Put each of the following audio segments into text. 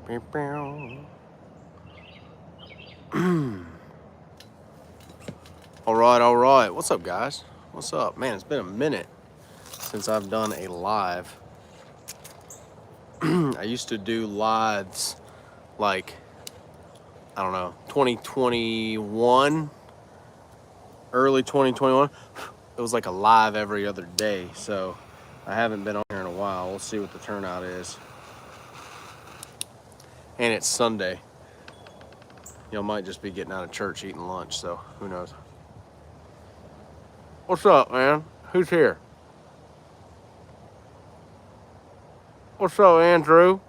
All right. What's up, guys? What's up? Man, it's been a minute since I've done a live. I used to do lives like, I don't know, 2021, early 2021. It was like a live every other day, so I haven't been on here in a while. We'll see what the turnout is. And it's Sunday. Y'all might just be getting out of church eating lunch, so who knows. What's up, man? Who's here? What's up, Andrew?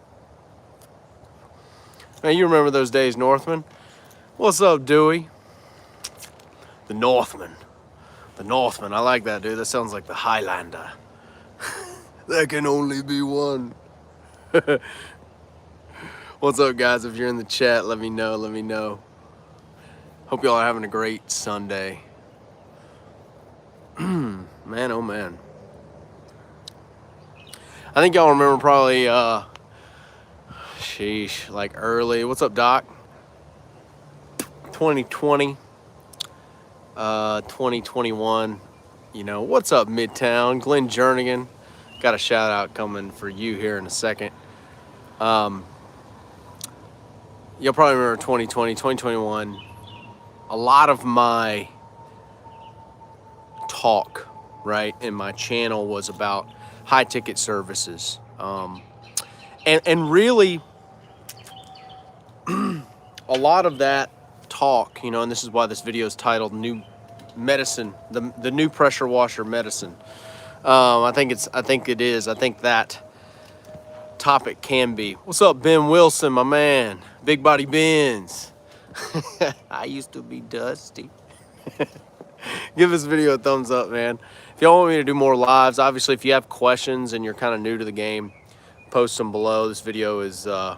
Man, you remember those days, Northman? What's up, Dewey? The Northman. The Northman. I like that, dude. That sounds like the Highlander. There can only be one. What's up, guys? If you're in the chat, let me know. Let me know. Hope y'all are having a great Sunday. Man, oh man. I think y'all remember probably, like early. What's up, Doc? 2020, 2021. You know, what's up, Midtown? Glenn Jernigan. Got a shout out coming for you here in a second. You'll probably remember 2020, 2021. A lot of my talk, right, in my channel was about high ticket services. And really, a lot of that talk, you know, and this is why this video is titled New Medicine, the New Pressure Washer Medicine. I think it is. I think that topic can be. What's up, Ben Wilson, my man? Big Body Benz. I used to be Dusty. Give this video a thumbs up, man. If y'all want me to do more lives, obviously, if you have questions and you're kind of new to the game, post them below. This video is, I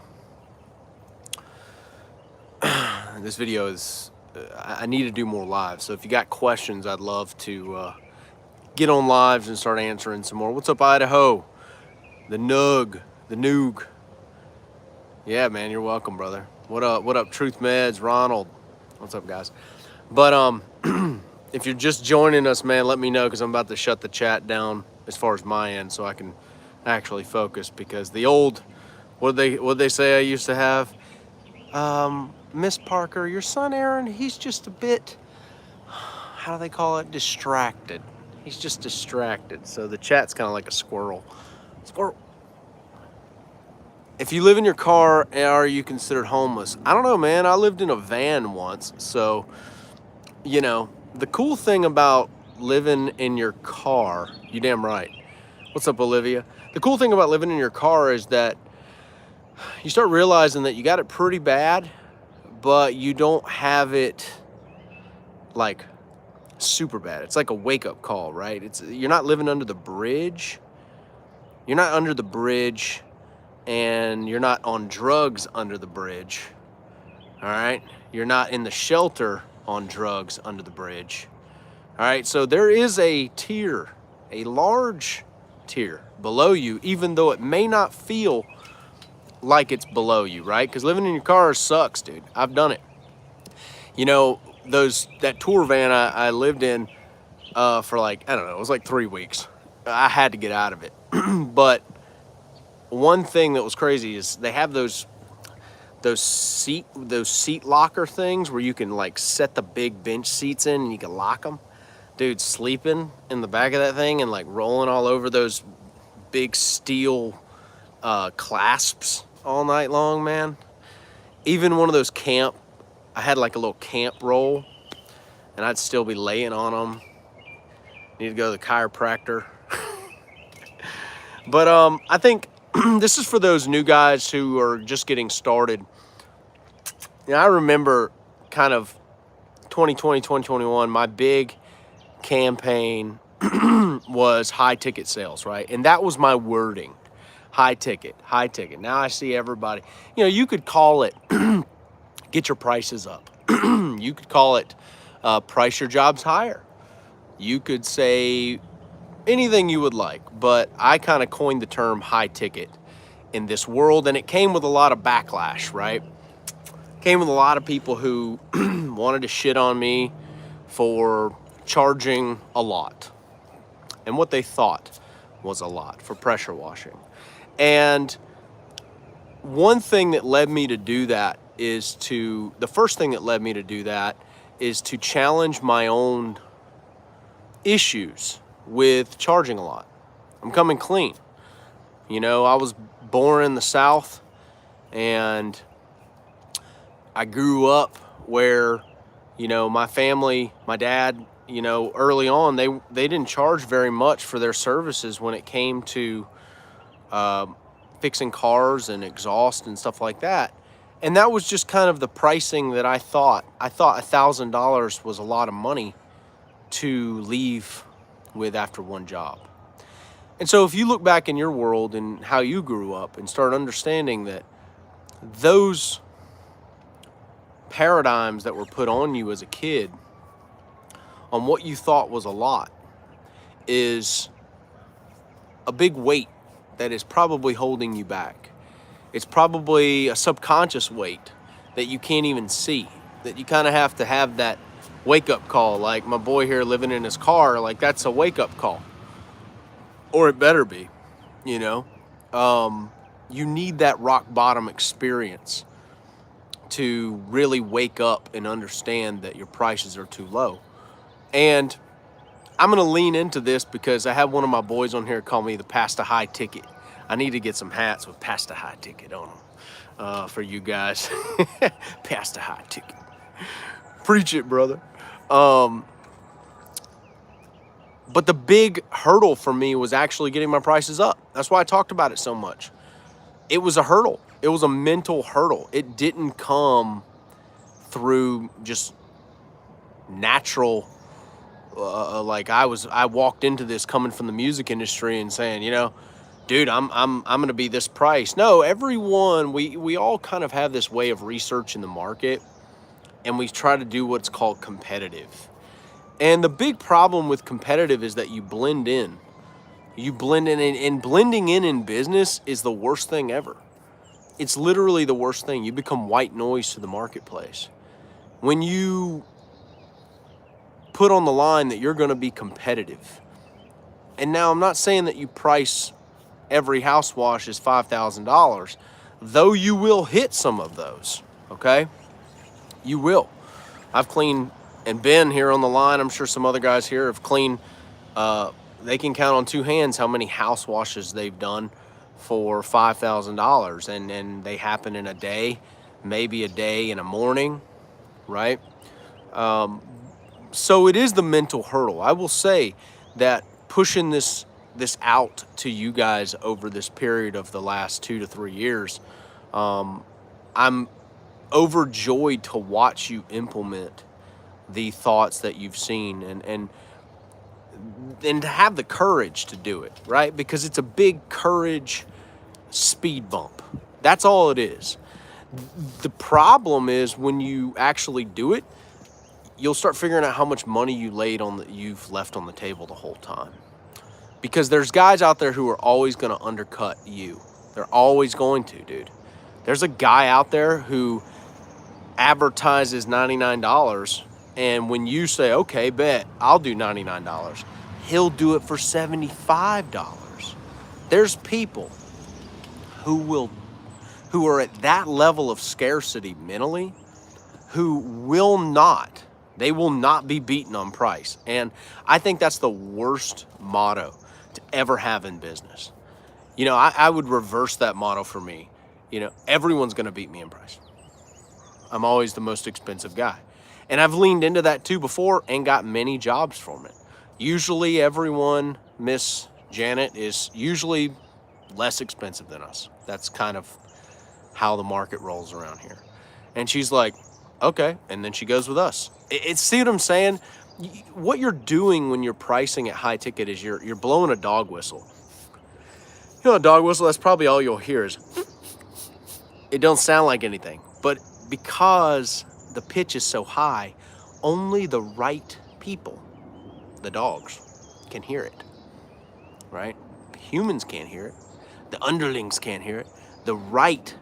need to do more lives. So if you got questions, I'd love to get on lives and start answering some more. What's up, Idaho? The Noog. Yeah, man, you're welcome, brother. What up, Truth Meds, Ronald? What's up, guys? But if you're just joining us, man, let me know, because I'm about to shut the chat down as far as my end, so I can actually focus. Because the old, what they say I used to have, Miss Parker, your son Aaron, he's just a bit, how do they call it, distracted. He's just distracted. So the chat's kind of like a squirrel. If you live in your car, are you considered homeless? I don't know, man. I lived in a van once. So, you know, the cool thing about living in your car, you damn right. What's up, Olivia? The cool thing about living in your car is that you start realizing that you got it pretty bad, but you don't have it like super bad. It's like a wake-up call, right? You're not living under the bridge. You're not under the bridge, and you're not on drugs under the bridge. All right? You're not in the shelter on drugs under the bridge. All right? So there is a tier, a large tier below you, even though it may not feel like it's below you, right? Because living in your car sucks, dude. I've done it. You know, that tour van I lived in for like, I don't know, it was like 3 weeks. I had to get out of it. But one thing that was crazy is they have those seat locker things where you can like set the big bench seats in and you can lock them. Dude, sleeping in the back of that thing and like rolling all over those big steel clasps all night long, man. Even one of those I had like a little camp roll, and I'd still be laying on them. Need to go to the chiropractor. But I think this is for those new guys who are just getting started. You know, I remember kind of 2020, 2021, my big campaign was high ticket sales, right? And that was my wording. High ticket. Now I see everybody. You know, you could call it get your prices up. You could call it price your jobs higher. You could say anything you would like, but I kind of coined the term high ticket. in this world, and it came with a lot of backlash, right? Came with a lot of people who wanted to shit on me for charging a lot, and what they thought was a lot for pressure washing. And one thing that led me to do that is the first thing that led me to do that is to challenge my own issues with charging a lot. I'm coming clean. You know, I was born in the South, and I grew up where, you know, my family, my dad, you know, early on, they didn't charge very much for their services when it came to fixing cars and exhaust and stuff like that. And that was just kind of the pricing that I thought. I thought $1,000 was a lot of money to leave with after one job. And so if you look back in your world and how you grew up and start understanding that those paradigms that were put on you as a kid on what you thought was a lot is a big weight that is probably holding you back. It's probably a subconscious weight that you can't even see, that you kind of have to have that wake-up call, like my boy here living in his car, like that's a wake-up call. Or it better be, you know. You need that rock bottom experience to really wake up and understand that your prices are too low. And I'm going to lean into this because I have one of my boys on here call me the Pasta High Ticket. I need to get some hats with Pasta High Ticket on them for you guys. Pasta High Ticket. Preach it, brother. But the big hurdle for me was actually getting my prices up. That's why I talked about it so much. It was a hurdle. It was a mental hurdle. It didn't come through just natural. Like I walked into this coming from the music industry and saying, you know, dude, I'm going to be this price. No, everyone, we all kind of have this way of researching the market, and we try to do what's called competitive. And the big problem with competitive is that you blend in. You blend in, and blending in business is the worst thing ever. It's literally the worst thing. You become white noise to the marketplace. When you put on the line that you're going to be competitive. And now I'm not saying that you price every house wash is $5,000, though you will hit some of those, okay? You will. I've cleaned, and Ben here on the line, I'm sure some other guys here have cleaned, they can count on two hands how many house washes they've done for $5,000, and they happen in a day, maybe a day in a morning, right? So it is the mental hurdle. I will say that pushing this out to you guys over this period of the last 2 to 3 years, I'm overjoyed to watch you implement the thoughts that you've seen and to have the courage to do it, right? Because it's a big courage speed bump. That's all it is. The problem is when you actually do it, you'll start figuring out how much money you've left on the table the whole time. Because there's guys out there who are always going to undercut you. They're always going to, dude. There's a guy out there who advertises $99, and when you say, okay, bet, I'll do $99, he'll do it for $75. There's people who are at that level of scarcity mentally who will not be beaten on price. And I think that's the worst motto to ever have in business. You know, I would reverse that motto for me. You know, everyone's going to beat me in price. I'm always the most expensive guy. And I've leaned into that too before and got many jobs from it. Usually everyone, Miss Janet, is usually less expensive than us. That's kind of how the market rolls around here. And she's like, okay. And then she goes with us. See what I'm saying? What you're doing when you're pricing at high ticket is you're blowing a dog whistle. You know, a dog whistle, that's probably all you'll hear is, it don't sound like anything. But because the pitch is so high, only the right people, the dogs, can hear it, right? Humans can't hear it. The underlings can't hear it. the right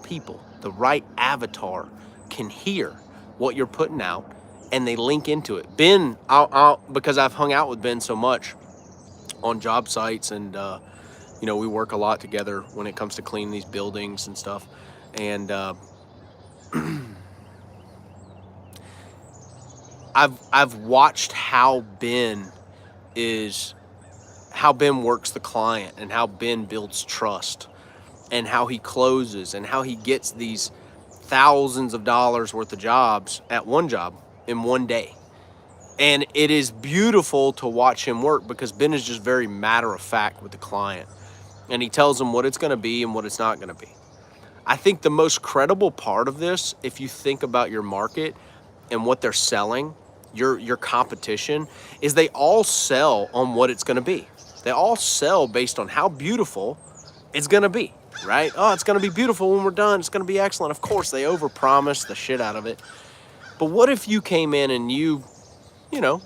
people, the right avatar can hear what you're putting out, and they link into it. Ben, because I've hung out with Ben so much on job sites, and we work a lot together when it comes to cleaning these buildings and stuff. And I've watched how Ben works the client, and how Ben builds trust, and how he closes, and how he gets these thousands of dollars worth of jobs at one job in one day. And it is beautiful to watch him work, because Ben is just very matter of fact with the client, and he tells them what it's going to be and what it's not going to be. I think the most credible part of this, if you think about your market and what they're selling, your competition, is they all sell on what it's going to be. They all sell based on how beautiful it's going to be, right? Oh, it's going to be beautiful when we're done. It's going to be excellent. Of course, they overpromise the shit out of it. But what if you came in and you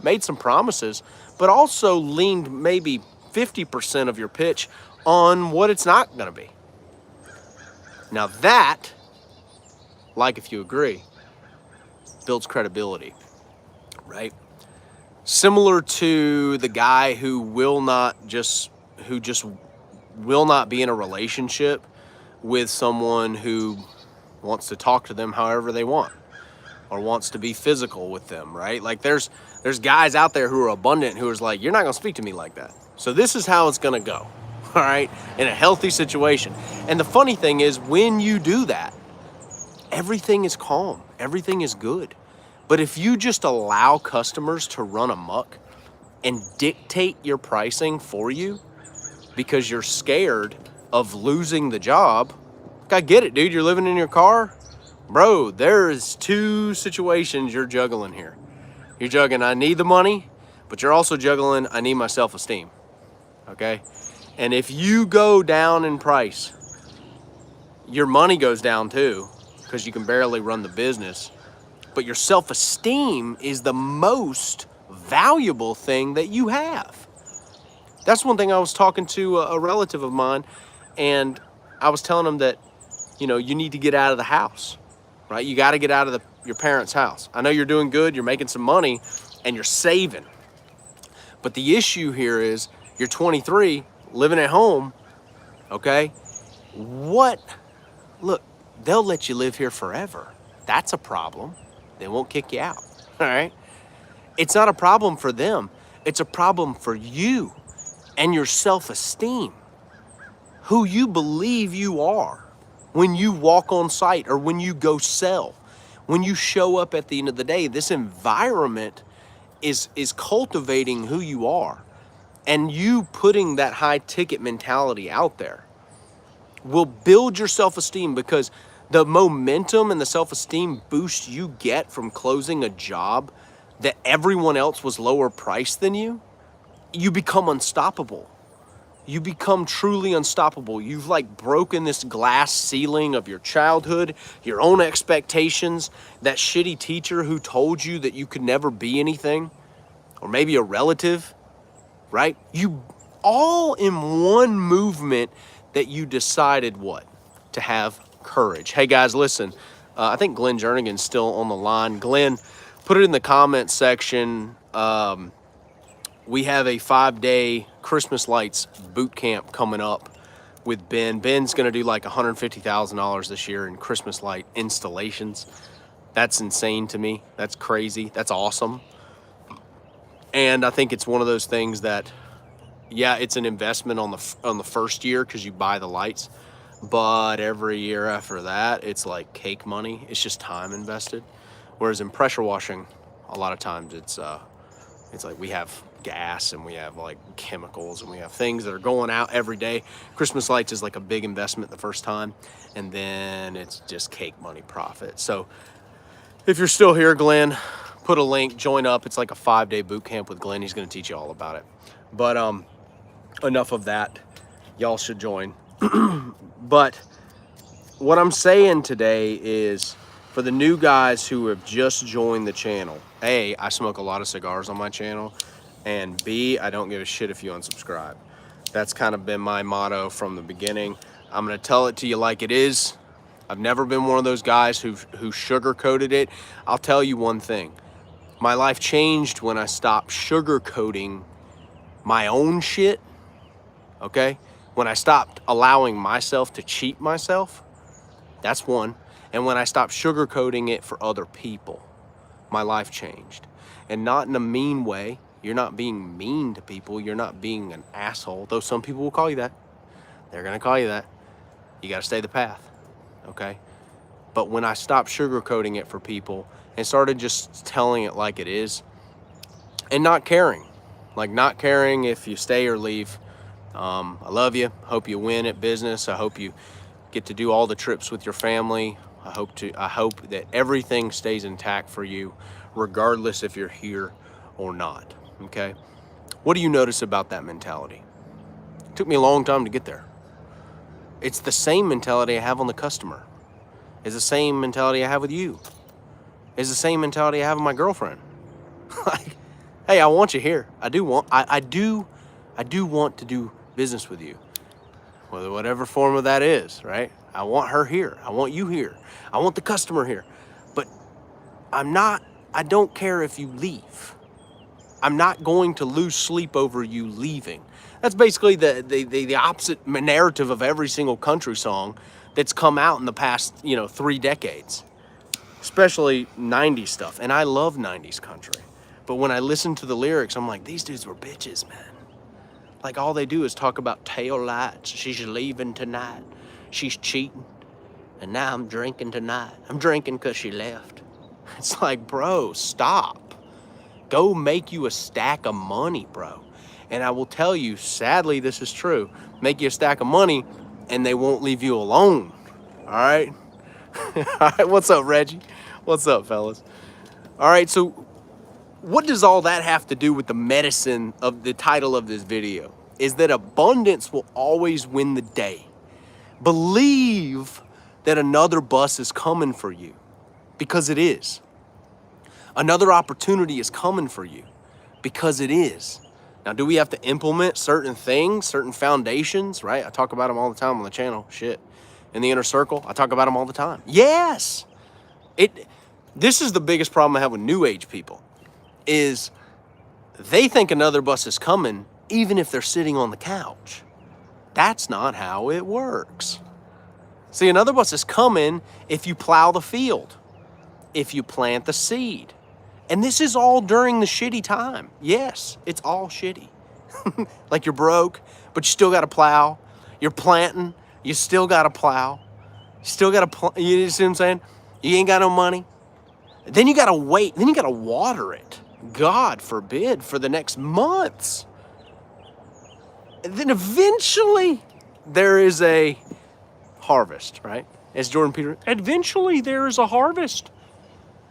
made some promises, but also leaned maybe 50% of your pitch on what it's not going to be? Now that, like, if you agree, builds credibility, right? Similar to the guy who just will not be in a relationship with someone who wants to talk to them however they want, or wants to be physical with them, right? Like there's guys out there who are abundant who is like, you're not gonna speak to me like that. So this is how it's gonna go, all right? In a healthy situation. And the funny thing is, when you do that, everything is calm, everything is good. But if you just allow customers to run amok and dictate your pricing for you because you're scared of losing the job, I get it, dude. You're living in your car. Bro, there's two situations you're juggling here. You're juggling, I need the money, but you're also juggling, I need my self-esteem, okay? And if you go down in price, your money goes down too, because you can barely run the business. But your self-esteem is the most valuable thing that you have. That's one thing. I was talking to a relative of mine, and I was telling him that, you need to get out of the house, right? You got to get out of your parents' house. I know you're doing good, you're making some money, and you're saving. But the issue here is you're 23, living at home, okay? Look, they'll let you live here forever. That's a problem. They won't kick you out, all right? It's not a problem for them. It's a problem for you and your self-esteem, who you believe you are when you walk on site or when you go sell. When you show up at the end of the day, this environment is cultivating who you are. And you putting that high ticket mentality out there will build your self-esteem, because the momentum and the self-esteem boost you get from closing a job that everyone else was lower priced than you, you become unstoppable. You become truly unstoppable. You've broken this glass ceiling of your childhood, your own expectations, that shitty teacher who told you that you could never be anything, or maybe a relative, right? You all in one movement that you decided what? To have courage. Hey guys, listen, I think Glenn Jernigan's still on the line. Glenn, put it in the comments section. We have a 5-day Christmas lights boot camp coming up with Ben. Ben's going to do like $150,000 this year in Christmas light installations. That's insane to me. That's crazy. That's awesome. And I think it's one of those things that, yeah, it's an investment on the first year because you buy the lights, but every year after that, it's like cake money. It's just time invested. Whereas in pressure washing, a lot of times it's like we have gas and we have like chemicals and we have things that are going out every day. Christmas lights is like a big investment the first time, and then it's just cake money profit. So if you're still here, Glenn, put a link, join up. It's like a 5-day boot camp with Glenn. He's going to teach you all about it. But enough of that. Y'all should join. But what I'm saying today is, for the new guys who have just joined the channel, A, I smoke a lot of cigars on my channel, and B, I don't give a shit if you unsubscribe. That's kind of been my motto from the beginning. I'm going to tell it to you like it is. I've never been one of those guys who sugarcoated it. I'll tell you one thing. My life changed when I stopped sugarcoating my own shit, okay? When I stopped allowing myself to cheat myself, that's one. And when I stopped sugarcoating it for other people, my life changed. And not in a mean way. You're not being mean to people. You're not being an asshole, though some people will call you that. They're going to call you that. You got to stay the path, okay? But when I stopped sugarcoating it for people and started just telling it like it is and not caring, like not caring if you stay or leave. I love you. Hope you win at business. I hope you get to do all the trips with your family. I hope that everything stays intact for you, regardless if you're here or not, okay? What do you notice about that mentality? It took me a long time to get there. It's the same mentality I have on the customer. It's the same mentality I have with you. It's the same mentality I have with my girlfriend. Like, hey, I want you here. I do want to do business with you. Whatever form of that is, right? I want her here. I want you here. I want the customer here. But I don't care if you leave. I'm not going to lose sleep over you leaving. That's basically the opposite narrative of every single country song that's come out in the past, 3 decades, especially 90s stuff. And I love 90s country. But when I listen to the lyrics, I'm like, these dudes were bitches, man. Like, all they do is talk about tail lights. She's leaving tonight. She's cheating. And now I'm drinking tonight. I'm drinking because she left. It's like, bro, stop. Go make you a stack of money, bro. And I will tell you, sadly, this is true. Make you a stack of money, and they won't leave you alone. All right? All right, what's up, Reggie? What's up, fellas? All right, so what does all that have to do with the medicine of the title of this video? Is that abundance will always win the day. Believe that another bus is coming for you, because it is. Another opportunity is coming for you, because it is. Now, do we have to implement certain things, certain foundations, right? I talk about them all the time on the channel, shit. In the inner circle, I talk about them all the time. Yes! This is the biggest problem I have with new age people, is they think another bus is coming even if they're sitting on the couch. That's not how it works. See, another bus is coming if you plow the field, if you plant the seed. And this is all during the shitty time. Yes, it's all shitty. Like, you're broke, but you still got to plow. You're planting, you still got to plow. You still got to, you see what I'm saying? You ain't got no money. Then you got to wait. Then you got to water it. God forbid, for the next months. And then eventually there is a harvest, right? As Jordan Peterson, eventually there is a harvest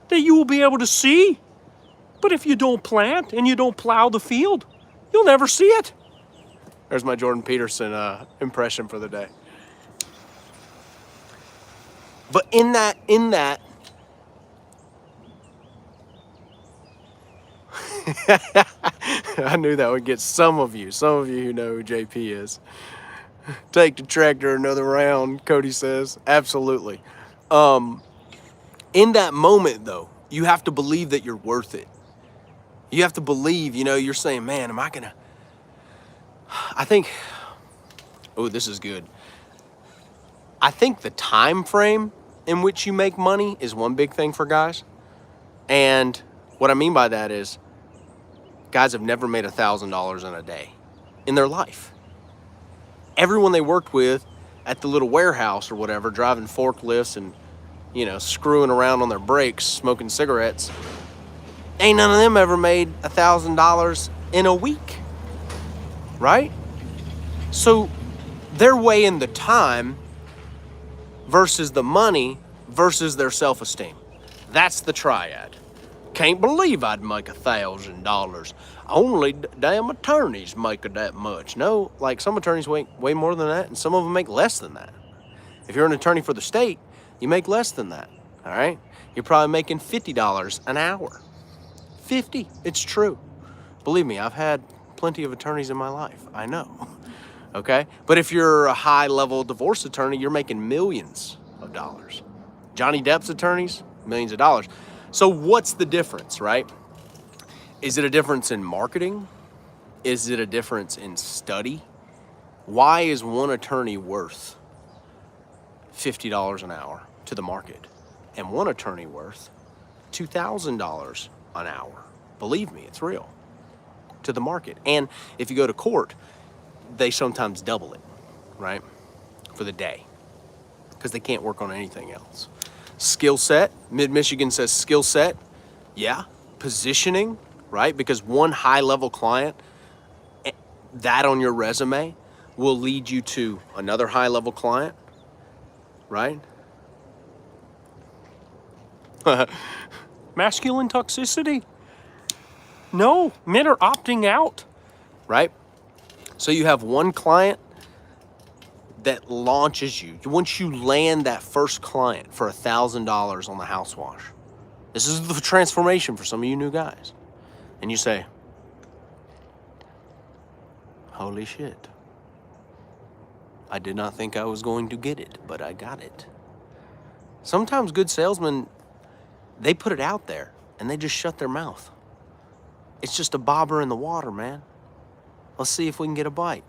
that you will be able to see. But if you don't plant and you don't plow the field, you'll never see it. There's my Jordan Peterson impression for the day. But in that, I knew that would get some of you who know who JP is. Take the tractor another round, Cody says. Absolutely. In that moment, though, you have to believe that you're worth it. You have to believe, you're saying, man, am I gonna... I think... Oh, this is good. I think the time frame in which you make money is one big thing for guys. And what I mean by that is, guys have never made $1,000 in a day in their life. Everyone they worked with at the little warehouse or whatever, driving forklifts and, screwing around on their brakes, smoking cigarettes, ain't none of them ever made $1,000 in a week, right? So they're weighing the time versus the money versus their self-esteem. That's the triad. Can't believe I'd make $1,000. Only damn attorneys make that much. No, like, some attorneys make way more than that, and some of them make less than that. If you're an attorney for the state, you make less than that, all right? You're probably making $50 an hour. 50, it's true. Believe me, I've had plenty of attorneys in my life. I know. Okay? But if you're a high-level divorce attorney, you're making millions of dollars. Johnny Depp's attorneys, millions of dollars. So what's the difference, right? Is it a difference in marketing? Is it a difference in study? Why is one attorney worth $50 an hour to the market and one attorney worth $2,000 an hour? Believe me, it's real, to the market. And if you go to court, they sometimes double it, right, for the day, because they can't work on anything else. Skill set, Mid-Michigan says skill set, yeah. Positioning, right, because one high-level client, that on your resume will lead you to another high-level client, right? Masculine toxicity? No, men are opting out, right? So you have one client that launches you. Once you land that first client for $1,000 on the house wash, this is the transformation for some of you new guys. And you say, holy shit. I did not think I was going to get it, but I got it. Sometimes good salesmen, they put it out there and they just shut their mouth. It's just a bobber in the water, man. Let's see if we can get a bite.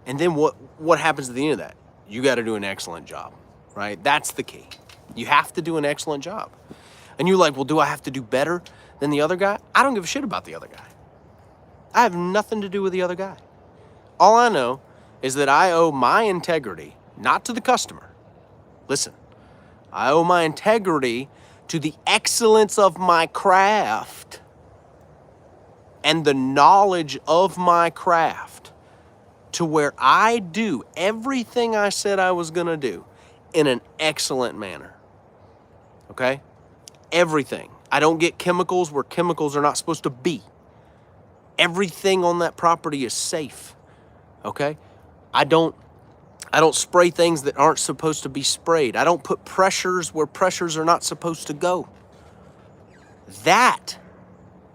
And then what happens at the end of that? You got to do an excellent job, right? That's the key. You have to do an excellent job. And you're like, well, do I have to do better than the other guy? I don't give a shit about the other guy. I have nothing to do with the other guy. All I know is that I owe my integrity, not to the customer. Listen, I owe my integrity to the excellence of my craft and the knowledge of my craft, to where I do everything I said I was going to do in an excellent manner. Okay? Everything. I don't get chemicals where chemicals are not supposed to be. Everything on that property is safe. Okay? I don't spray things that aren't supposed to be sprayed. I don't put pressures where pressures are not supposed to go. That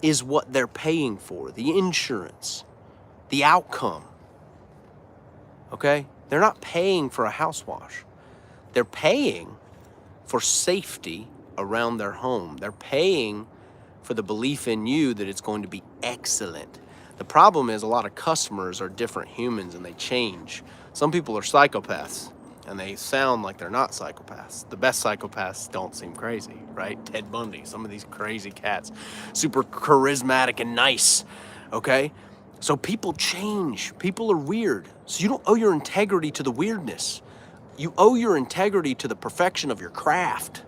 is what they're paying for, the insurance, the outcome. Okay? They're not paying for a house wash. They're paying for safety around their home. They're paying for the belief in you that it's going to be excellent. The problem is a lot of customers are different humans and they change. Some people are psychopaths and they sound like they're not psychopaths. The best psychopaths don't seem crazy, right? Ted Bundy, some of these crazy cats, super charismatic and nice, okay? So people change. People are weird. So you don't owe your integrity to the weirdness. You owe your integrity to the perfection of your craft,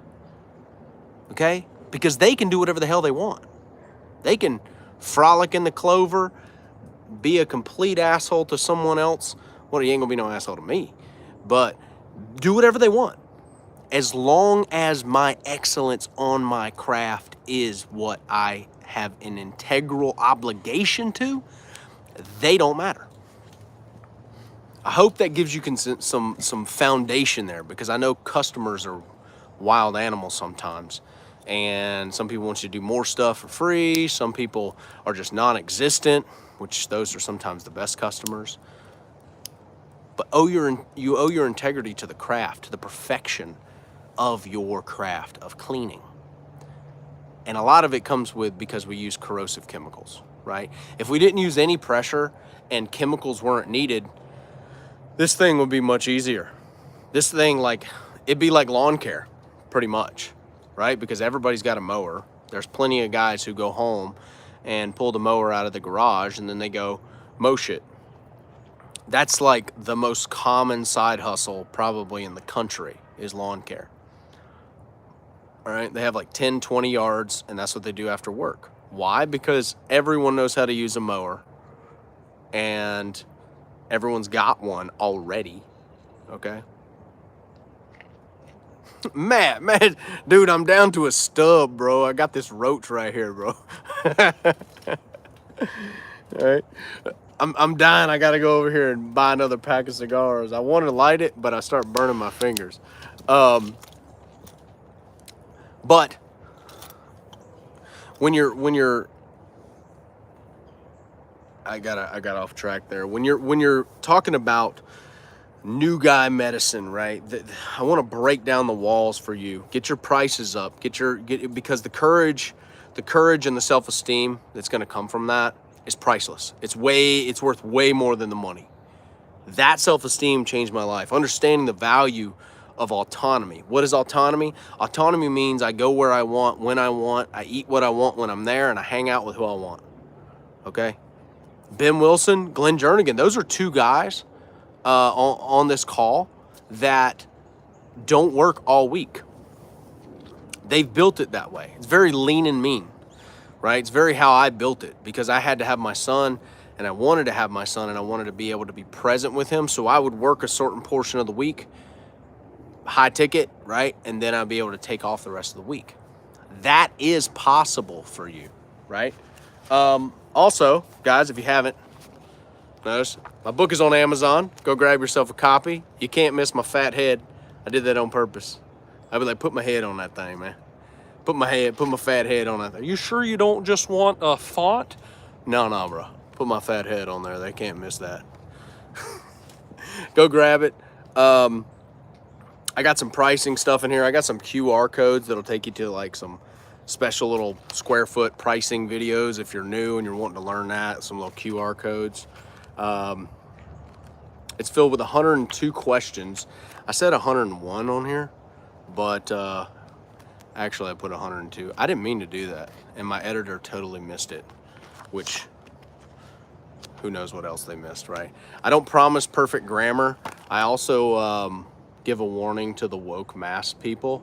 okay? Because they can do whatever the hell they want. They can frolic in the clover, be a complete asshole to someone else. Well, he ain't gonna be no asshole to me, but do whatever they want. As long as my excellence on my craft is what I have an integral obligation to, they don't matter. I hope that gives you some foundation there, because I know customers are wild animals sometimes. And some people want you to do more stuff for free. Some people are just non-existent, which those are sometimes the best customers. But you owe your integrity to the craft, to the perfection of your craft of cleaning. And a lot of it comes because we use corrosive chemicals, right? If we didn't use any pressure and chemicals weren't needed, this thing would be much easier. This thing, it'd be like lawn care, pretty much, right? Because everybody's got a mower. There's plenty of guys who go home and pull the mower out of the garage and then they go mow shit. That's like the most common side hustle probably in the country, is lawn care. All right, they have like 10, 20 yards, and that's what they do after work. Why? Because everyone knows how to use a mower, and everyone's got one already, okay? Matt, dude, I'm down to a stub, bro. I got this roach right here, bro. All right. I'm dying. I got to go over here and buy another pack of cigars. I want to light it, but I start burning my fingers. But when you're I got off track there. When you're talking about new guy medicine, right? I want to break down the walls for you. Get your prices up. Because the courage and the self-esteem that's going to come from that is priceless. It's worth way more than the money. That self-esteem changed my life. Understanding the value of autonomy. What is autonomy? Autonomy means I go where I want, when I want, I eat what I want when I'm there, and I hang out with who I want. Okay? Ben Wilson, Glenn Jernigan, those are two guys on this call that don't work all week. They've built it that way. It's very lean and mean, right? It's very how I built it, because I had to have my son, and I wanted to have my son, and I wanted to be able to be present with him. So I would work a certain portion of the week, high ticket, right? And then I'd be able to take off the rest of the week. That is possible for you, right? Also, guys, if you haven't noticed, my book is on Amazon. Go grab yourself a copy. You can't miss my fat head. I did that on purpose. I'd be like, put my head on that thing, man. Put my fat head on that thing. You sure you don't just want a font? No, bro. Put my fat head on there. They can't miss that. Go grab it. I got some pricing stuff in here. I got some QR codes that'll take you to like some special little square foot pricing videos if you're new and you're wanting to learn that. Some little QR codes. It's filled with 102 questions. I said 101 on here, but actually I put 102. I didn't mean to do that, and my editor totally missed it, which who knows what else they missed, right? I don't promise perfect grammar. I also give a warning to the woke mass people.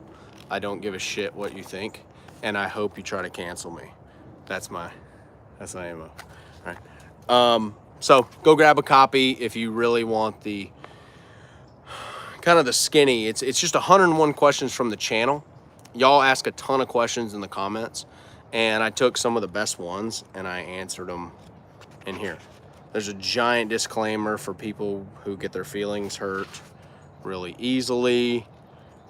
I don't give a shit what you think, and I hope you try to cancel me. That's my ammo. All right. So go grab a copy if you really want the kind of the skinny. It's just 101 questions from the channel. Y'all ask a ton of questions in the comments, and I took some of the best ones and I answered them in here. There's a giant disclaimer for people who get their feelings hurt really easily.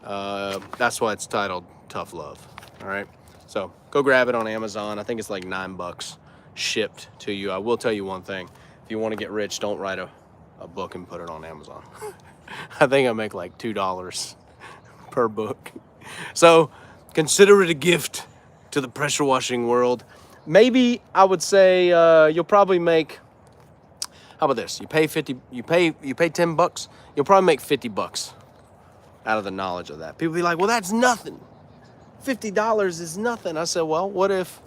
That's why it's titled Tough Love. All right. So go grab it on Amazon. I think it's like $9 shipped to you. I will tell you one thing. If you want to get rich, don't write a book and put it on Amazon. I think I make like $2 per book. So consider it a gift to the pressure washing world. Maybe I would say you'll probably make, how about this? You pay $10, you'll probably make $50 out of the knowledge of that. People be like, well, that's nothing. $50 is nothing. I said, well, what if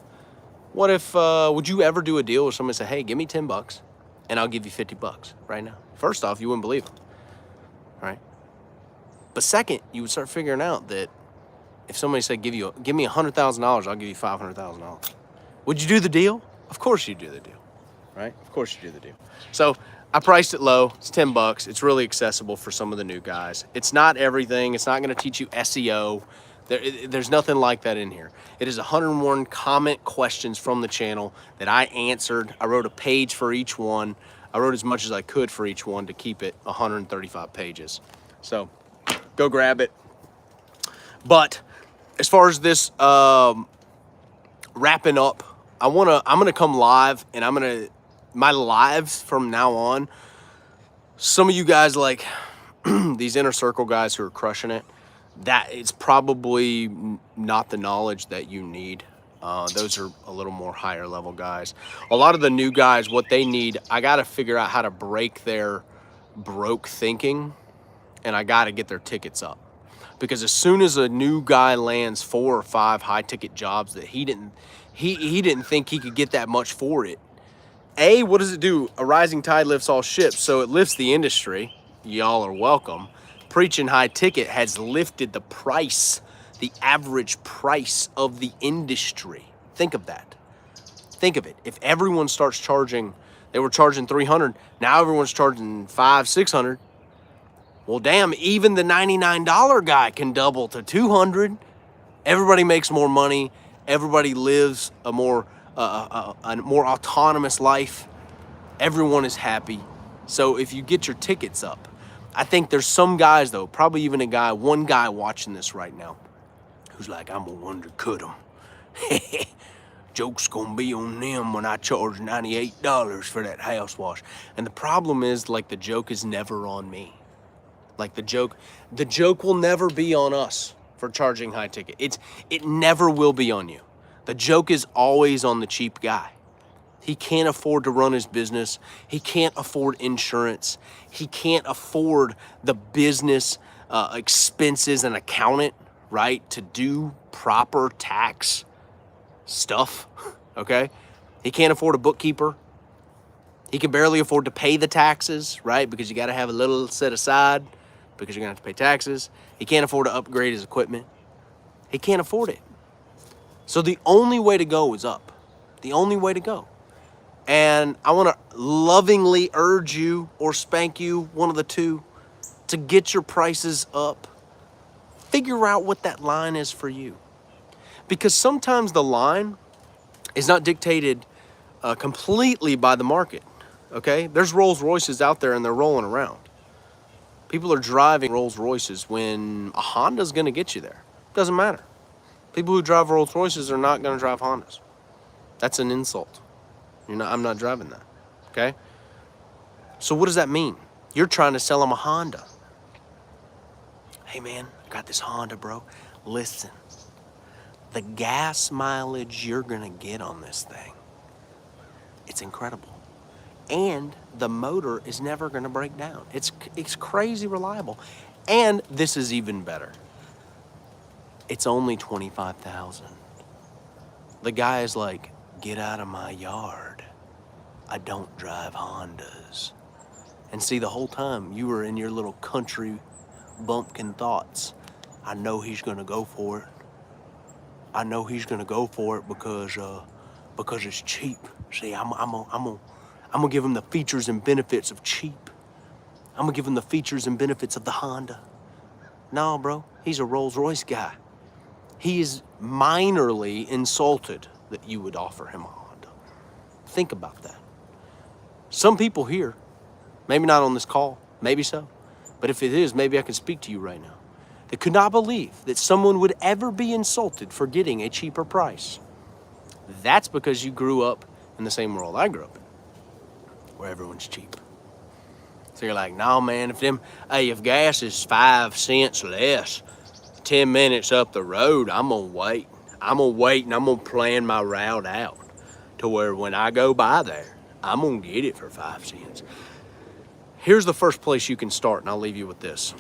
would you ever do a deal where somebody say, hey, give me $10 and I'll give you $50 right now? First off, you wouldn't believe them, right? But second, you would start figuring out that if somebody said, give me $100,000, I'll give you $500,000. Would you do the deal? Of course you do the deal, right? Of course you do the deal. So I priced it low. It's $10. It's really accessible for some of the new guys. It's not everything. It's not going to teach you SEO. There's nothing like that in here. It is 101 comment questions from the channel that I answered. I wrote a page for each one. I wrote as much as I could for each one to keep it 135 pages. So go grab it. But as far as this wrapping up, I'm gonna come live, and my lives from now on, some of you guys like these inner circle guys who are crushing it, that it's probably not the knowledge that you need. Those are a little more higher level guys. A lot of the new guys, what they need, I got to figure out how to break their broke thinking, and I got to get their tickets up. Because as soon as a new guy lands 4 or 5 high ticket jobs that he didn't think he could get that much for it. What does it do? A rising tide lifts all ships. So it lifts the industry. Y'all are welcome. Preaching high ticket has lifted the price, the average price of the industry. Think of that. Think of it. If everyone starts charging, they were charging $300, now everyone's charging $500, $600. Well, damn, even the $99 guy can double to $200. Everybody makes more money. Everybody lives a more autonomous life. Everyone is happy. So if you get your tickets up, I think there's some guys though, probably even one guy watching this right now, who's like, I'm gonna undercut him. joke's gonna be on them when I charge $98 for that house wash. And the problem is, like, the joke is never on me. Like, the joke will never be on us for charging high ticket. It never will be on you. The joke is always on the cheap guy. He can't afford to run his business. He can't afford insurance. He can't afford the business expenses and accountant, right, to do proper tax stuff, okay? He can't afford a bookkeeper. He can barely afford to pay the taxes, right, because you got to have a little set aside because you're going to have to pay taxes. He can't afford to upgrade his equipment. He can't afford it. So the only way to go is up. The only way to go. And I want to lovingly urge you or spank you, one of the two, to get your prices up. Figure out what that line is for you. Because sometimes the line is not dictated completely by the market, okay? There's Rolls Royces out there and they're rolling around. People are driving Rolls Royces when a Honda's going to get you there. Doesn't matter. People who drive Rolls Royces are not going to drive Hondas. That's an insult. I'm not driving that, okay? So what does that mean? You're trying to sell them a Honda. Hey, man, I got this Honda, bro. Listen, the gas mileage you're going to get on this thing, it's incredible. And the motor is never going to break down. It's crazy reliable. And this is even better. It's only $25,000. The guy is like, get out of my yard. I don't drive Hondas. And see, the whole time you were in your little country bumpkin thoughts. I know he's gonna go for it. I know he's gonna go for it because it's cheap. See, I'm gonna give him the features and benefits of cheap. I'm gonna give him the features and benefits of the Honda. No, bro, he's a Rolls Royce guy. He is minorly insulted that you would offer him a Honda. Think about that. Some people here, maybe not on this call, maybe so, but if it is, maybe I can speak to you right now, that could not believe that someone would ever be insulted for getting a cheaper price. That's because you grew up in the same world I grew up in, where everyone's cheap. So you're like, no, man, if gas is 5 cents less, 10 minutes up the road, I'm gonna wait. I'm gonna wait and I'm gonna plan my route out to where when I go by there, I'm gonna get it for 5 cents. Here's the first place you can start, and I'll leave you with this.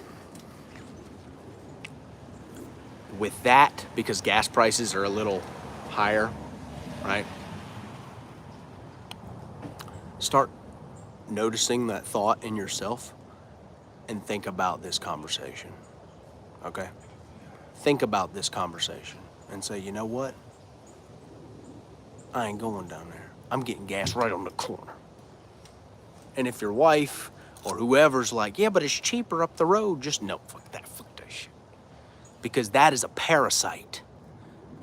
With that, because gas prices are a little higher, right? Start noticing that thought in yourself and think about this conversation, okay? Think about this conversation and say, you know what? I ain't going down there. I'm getting gas right on the corner. And if your wife or whoever's like, yeah, but it's cheaper up the road, just no, fuck that shit. Because that is a parasite.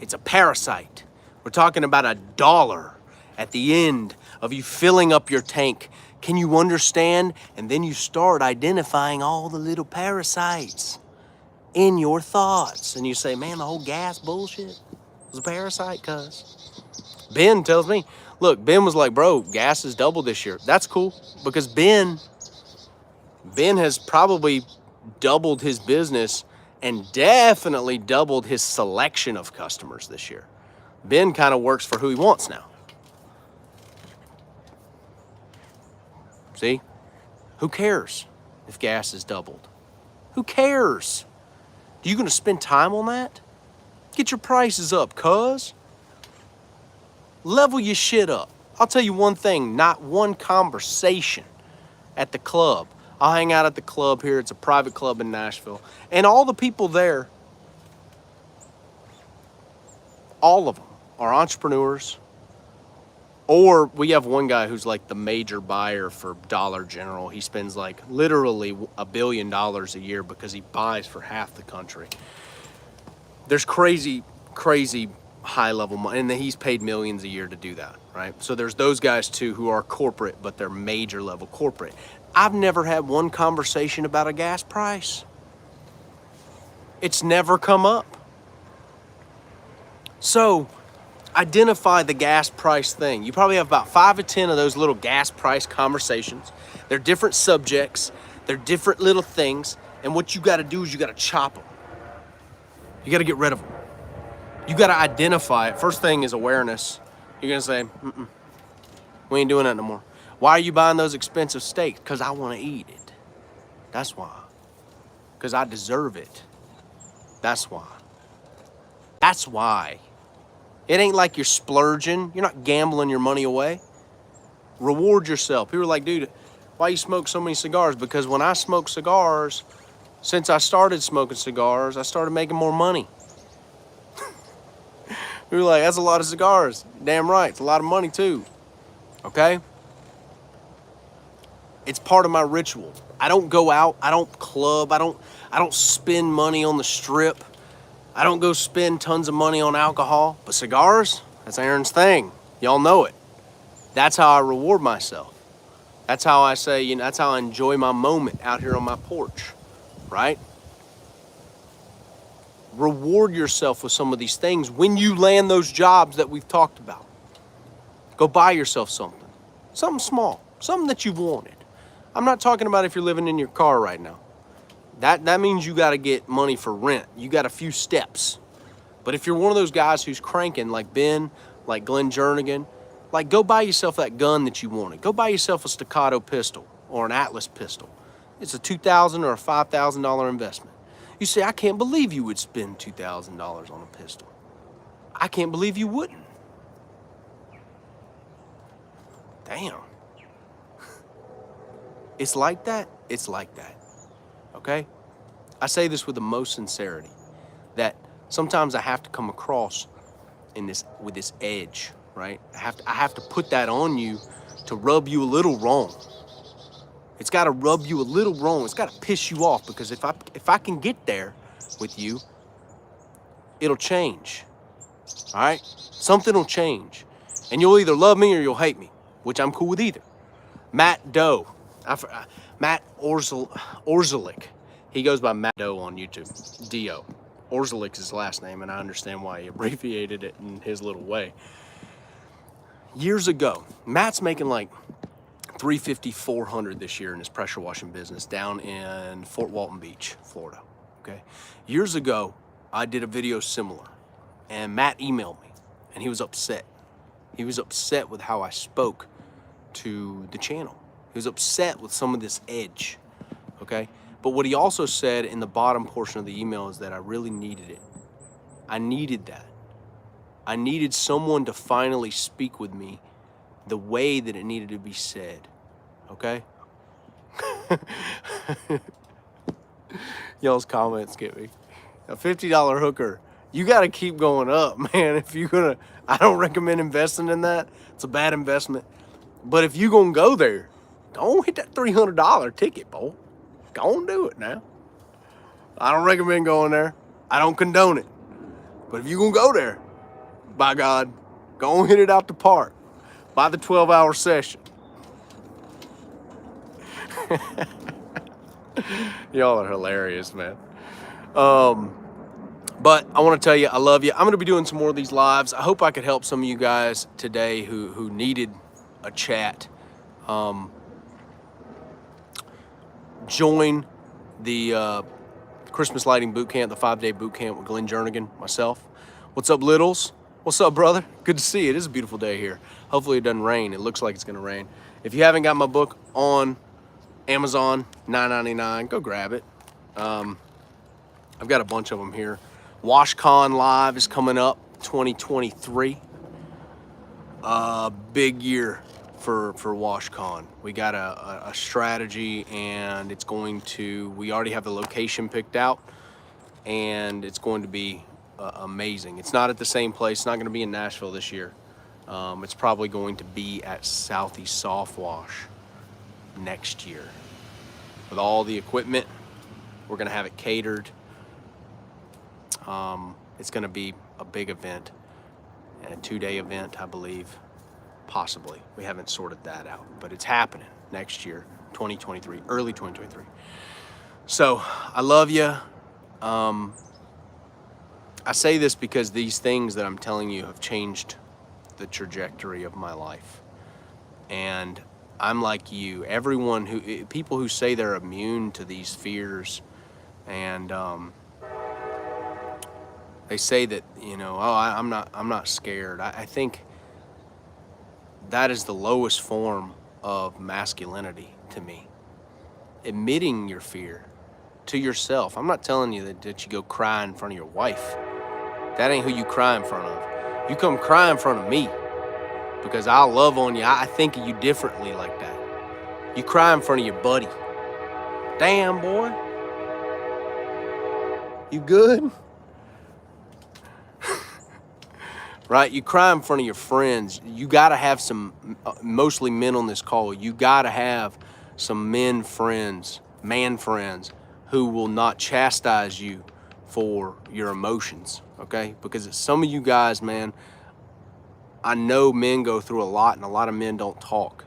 It's a parasite. We're talking about $1 at the end of you filling up your tank. Can you understand? And then you start identifying all the little parasites in your thoughts. And you say, man, the whole gas bullshit was a parasite, cuz. Ben tells me, look, Ben was like, bro, gas is double this year. That's cool, because Ben has probably doubled his business and definitely doubled his selection of customers this year. Ben kind of works for who he wants now. See? Who cares if gas is doubled? Who cares? Are you going to spend time on that? Get your prices up, cuz. Level your shit up. I'll tell you one thing, not one conversation at the club. I'll hang out at the club here. It's a private club in Nashville. And all the people there, all of them are entrepreneurs. Or we have one guy who's like the major buyer for Dollar General. He spends like literally $1 billion a year because he buys for half the country. There's crazy high level money, and he's paid millions a year to do that, right? So there's those guys too who are corporate, but they're major level corporate. I've never had one conversation about a gas price. It's never come up. So Identify the gas price thing. You probably have about 5 to 10 of those little gas price conversations. They're different subjects. They're different little things. And what you got to do is you got to chop them. You got to get rid of them. You got to identify it. First thing is awareness. You're going to say, we ain't doing that no more. Why are you buying those expensive steaks? Because I want to eat it. That's why. Because I deserve it. That's why. That's why. It ain't like you're splurging. You're not gambling your money away. Reward yourself. People are like, dude, why you smoke so many cigars? Because when I smoke cigars, since I started smoking cigars, I started making more money. We were like, that's a lot of cigars. Damn right, it's a lot of money too. Okay? It's part of my ritual. I don't go out, I don't club, I don't spend money on the strip. I don't go spend tons of money on alcohol. But cigars, that's Aaron's thing. Y'all know it. That's how I reward myself. That's how I say, that's how I enjoy my moment out here on my porch, right? Reward yourself with some of these things when you land those jobs that we've talked about. Go buy yourself something. Something small. Something that you've wanted. I'm not talking about if you're living in your car right now. That means you got to get money for rent. You got a few steps. But if you're one of those guys who's cranking like Ben, like Glenn Jernigan, like go buy yourself that gun that you wanted. Go buy yourself a staccato pistol or an Atlas pistol. It's a $2,000 or a $5,000 investment. You say, I can't believe you would spend $2,000 on a pistol. I can't believe you wouldn't. Damn. It's like that. It's like that. Okay? I say this with the most sincerity, that sometimes I have to come across with this edge, right? I have to put that on you to rub you a little wrong. It's got to rub you a little wrong. It's got to piss you off, because if I can get there with you, it'll change. All right? Something will change. And you'll either love me or you'll hate me, which I'm cool with either. Matt Doe. Matt Orzelik. He goes by Matt Doe on YouTube. D-O. Orzelik is his last name, and I understand why he abbreviated it in his little way. Years ago, Matt's making like $350, $400 this year in his pressure washing business down in Fort Walton Beach, Florida. Okay. Years ago, I did a video similar, and Matt emailed me, and he was upset. He was upset with how I spoke to the channel. He was upset with some of this edge. Okay. But what he also said in the bottom portion of the email is that I really needed it. I needed that. I needed someone to finally speak with me the way that it needed to be said. Okay? Y'all's comments get me. A $50 hooker. You got to keep going up, man. If you're going to, I don't recommend investing in that. It's a bad investment. But if you're going to go there, don't hit that $300 ticket, boy. Go and do it now. I don't recommend going there. I don't condone it. But if you're going to go there, by God, go and hit it out the park. Buy the 12-hour session. Y'all are hilarious, man. But I want to tell you, I love you. I'm going to be doing some more of these lives. I hope I could help some of you guys today who needed a chat. Join the Christmas lighting boot camp, the 5-day boot camp with Glenn Jernigan, myself. What's up, Littles? What's up, brother? Good to see you. It is a beautiful day here. Hopefully it doesn't rain. It looks like it's going to rain. If you haven't got my book on Amazon, $9.99, go grab it. I've got a bunch of them here. WashCon Live is coming up, 2023. Big year for WashCon. We got a strategy, and it's going to, we already have the location picked out, and it's going to be amazing. It's not at the same place. It's not going to be in Nashville this year. It's probably going to be at Southeast Soft Wash next year. With all the equipment, we're going to have it catered. It's going to be a big event, and a 2-day event, I believe. Possibly. We haven't sorted that out, but it's happening next year, 2023, early 2023. So I love you. I say this because these things that I'm telling you have changed the trajectory of my life. And I'm like you. People who say they're immune to these fears, and they say that, I'm not scared. I think that is the lowest form of masculinity to me. Admitting your fear to yourself. I'm not telling you that you go cry in front of your wife. That ain't who you cry in front of. You come cry in front of me, because I'll love on you. I think of you differently like that. You cry in front of your buddy. Damn, boy. You good? Right? You cry in front of your friends. You got to have some, mostly men on this call, you got to have some man friends, who will not chastise you for your emotions, okay? Because some of you guys, man, I know men go through a lot, and a lot of men don't talk.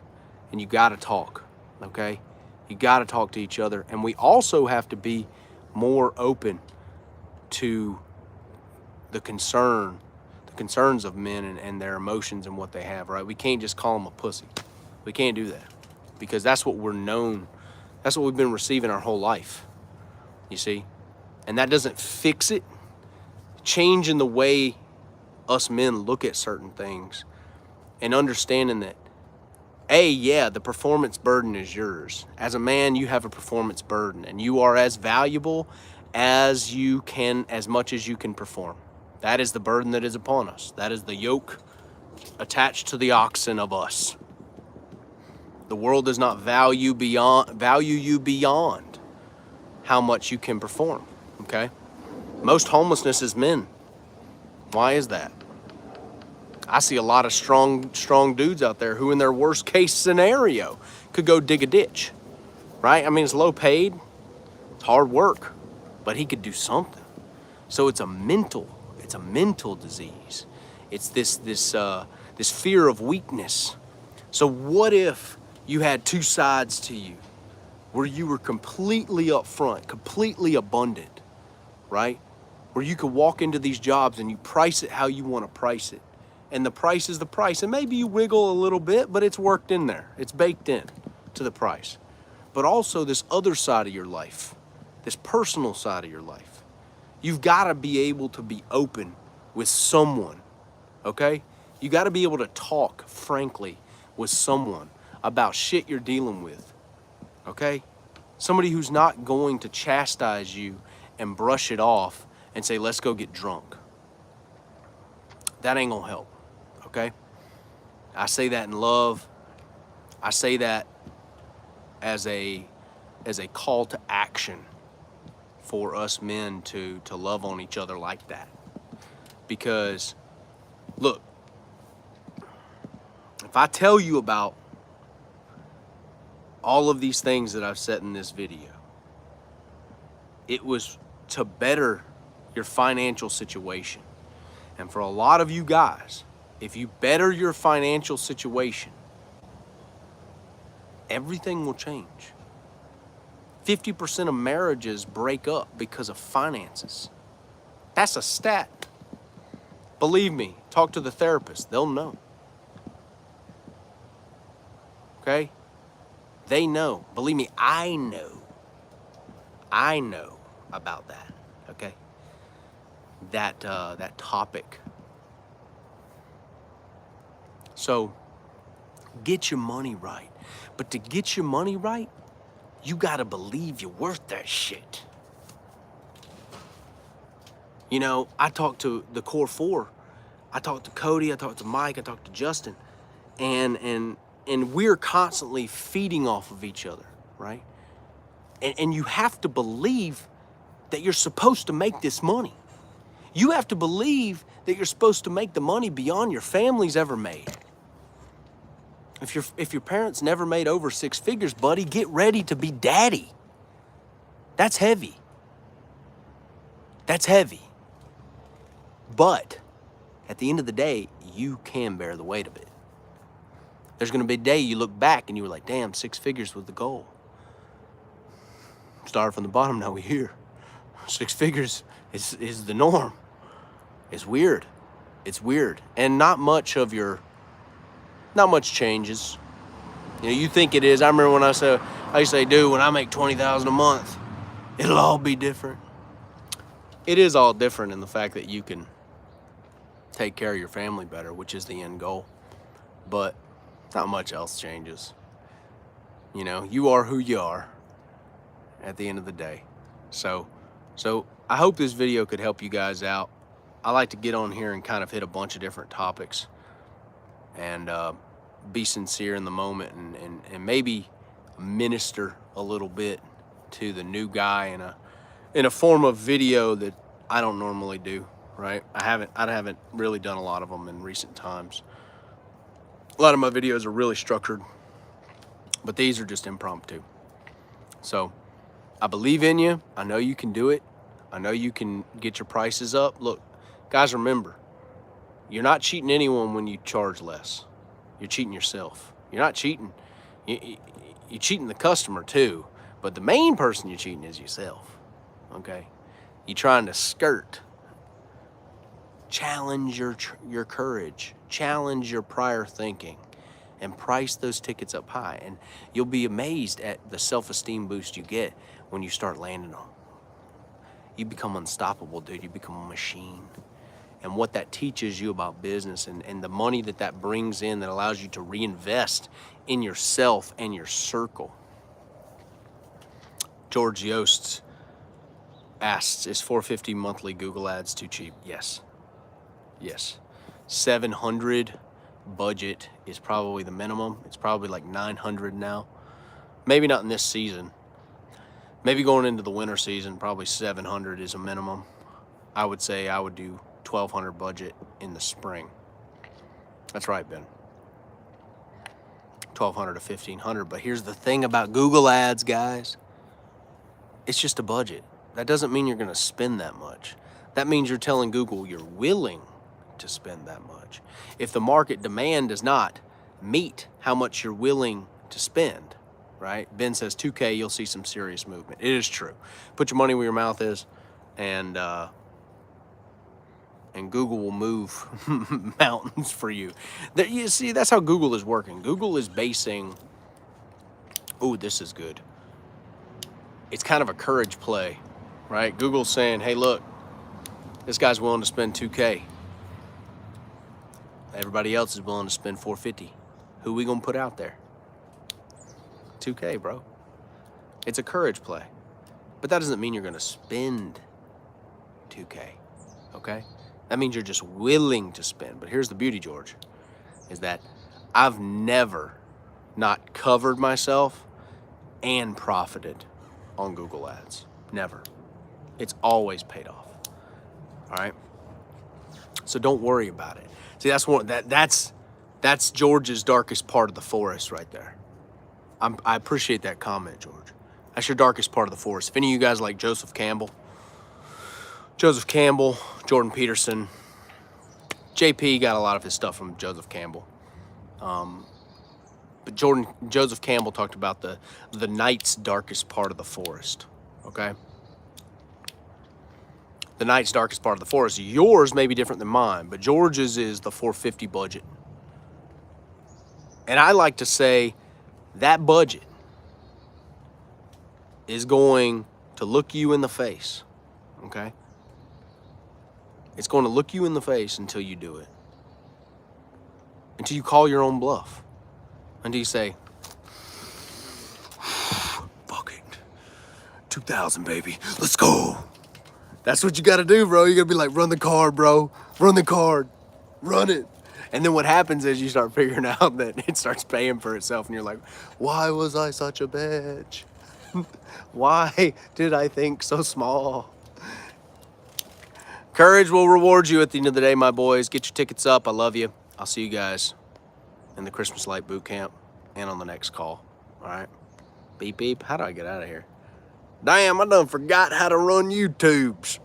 And you got to talk, okay? You got to talk to each other. And we also have to be more open to the concerns of men and their emotions and what they have, right? We can't just call them a pussy. We can't do that, because that's what we're known. That's what we've been receiving our whole life, you see? And that doesn't fix it. Changing the way us men look at certain things and understanding that, the performance burden is yours. As a man, you have a performance burden, and you are as valuable as much as you can perform. That is the burden that is upon us. That is the yoke attached to the oxen of us. The world does not value you beyond how much you can perform, okay? Most homelessness is men. Why is that? I see a lot of strong dudes out there who, in their worst case scenario, could go dig a ditch, right? I mean, it's low paid, it's hard work, but he could do something. So it's a mental disease. It's this fear of weakness. So what if you had two sides to you, where you were completely upfront, completely abundant, right? Where you could walk into these jobs and you price it how you want to price it. And the price is the price. And maybe you wiggle a little bit, but it's worked in there. It's baked in to the price. But also this other side of your life, this personal side of your life. You've got to be able to be open with someone, okay? You got to be able to talk frankly with someone about shit you're dealing with, okay? Somebody who's not going to chastise you and brush it off and say, let's go get drunk. That ain't gonna help, okay? I say that in love. I say that as a call to action for us men to love on each other like that. Because, look, if I tell you about all of these things that I've said in this video, it was to better your financial situation. And for a lot of you guys, if you better your financial situation, everything will change. 50% of marriages break up because of finances. That's a stat. Believe me, talk to the therapist, they'll know. Okay? They know. Believe me, I know. I know about that, okay? That topic. So, get your money right. But to get your money right, you gotta believe you're worth that shit. You know, I talked to the core four. I talked to Cody, I talked to Mike, I talked to Justin. And we're constantly feeding off of each other, right? And you have to believe that you're supposed to make this money. You have to believe that you're supposed to make the money beyond your family's ever made. If your parents never made over 6 figures, buddy, get ready to be daddy. That's heavy. That's heavy. But at the end of the day, you can bear the weight of it. There's gonna be a day you look back and you were like, damn, 6 figures was the goal. Started from the bottom, now we're here. 6 figures is the norm. It's weird. It's weird. And not much changes. You know, you think it is. I remember when I used to say, dude, when I make $20,000 a month, it'll all be different. It is all different in the fact that you can take care of your family better, which is the end goal. But not much else changes. You know, you are who you are at the end of the day. So I hope this video could help you guys out. I like to get on here and kind of hit a bunch of different topics and be sincere in the moment and maybe minister a little bit to the new guy in a form of video that I don't normally do, right? I haven't really done a lot of them in recent times. A lot of my videos are really structured, but these are just impromptu. So I believe in you. I know you can do it. I know you can get your prices up. Look, guys, remember, you're not cheating anyone when you charge less. You're cheating yourself. You're not cheating. You're cheating the customer too, but the main person you're cheating is yourself, okay? You're trying to skirt. Challenge your courage. Challenge your prior thinking and price those tickets up high. And you'll be amazed at the self-esteem boost you get when you start landing them. You become unstoppable, dude. You become a machine. And what that teaches you about business and the money that brings in that allows you to reinvest in yourself and your circle. George Yost asks, is $450 monthly Google ads too cheap? Yes. Yes. 700 budget is probably the minimum. It's probably like 900 now. Maybe not in this season. Maybe going into the winter season, probably 700 is a minimum. I would say I would do 1,200 budget in the spring. That's right, Ben. 1,200 to 1,500. But here's the thing about Google ads, guys. It's just a budget. That doesn't mean you're going to spend that much. That means you're telling Google you're willing to spend that much. If the market demand does not meet how much you're willing to spend, right? Ben says 2K, you'll see some serious movement. It is true. Put your money where your mouth is, and Google will move mountains for you. You see, that's how Google is working. Google is basing, oh, this is good. It's kind of a courage play, right? Google's saying, hey, look, this guy's willing to spend 2K. Everybody else is willing to spend 450. Who we gonna put out there? 2K, bro. It's a courage play. But that doesn't mean you're gonna spend 2K, okay? That means you're just willing to spend. But here's the beauty, George, is that I've never not covered myself and profited on Google ads. Never. It's always paid off. All right? So don't worry about it. See, that's George's darkest part of the forest right there. I appreciate that comment, George. That's your darkest part of the forest. If any of you guys like Joseph Campbell, Jordan Peterson, JP got a lot of his stuff from Joseph Campbell. But Joseph Campbell talked about the night's darkest part of the forest, okay? The night's darkest part of the forest. Yours may be different than mine, but George's is the 450 budget. And I like to say that budget is going to look you in the face, okay? It's going to look you in the face until you do it. Until you call your own bluff. Until you say, fuck it, 2,000, baby, let's go. That's what you got to do, bro. You got to be like, run the card, bro. Run the card. Run it. And then what happens is you start figuring out that it starts paying for itself. And you're like, why was I such a bitch? Why did I think so small? Courage will reward you at the end of the day, my boys. Get your tickets up. I love you. I'll see you guys in the Christmas Light Boot Camp and on the next call. All right? Beep, beep. How do I get out of here? Damn, I done forgot how to run YouTubes.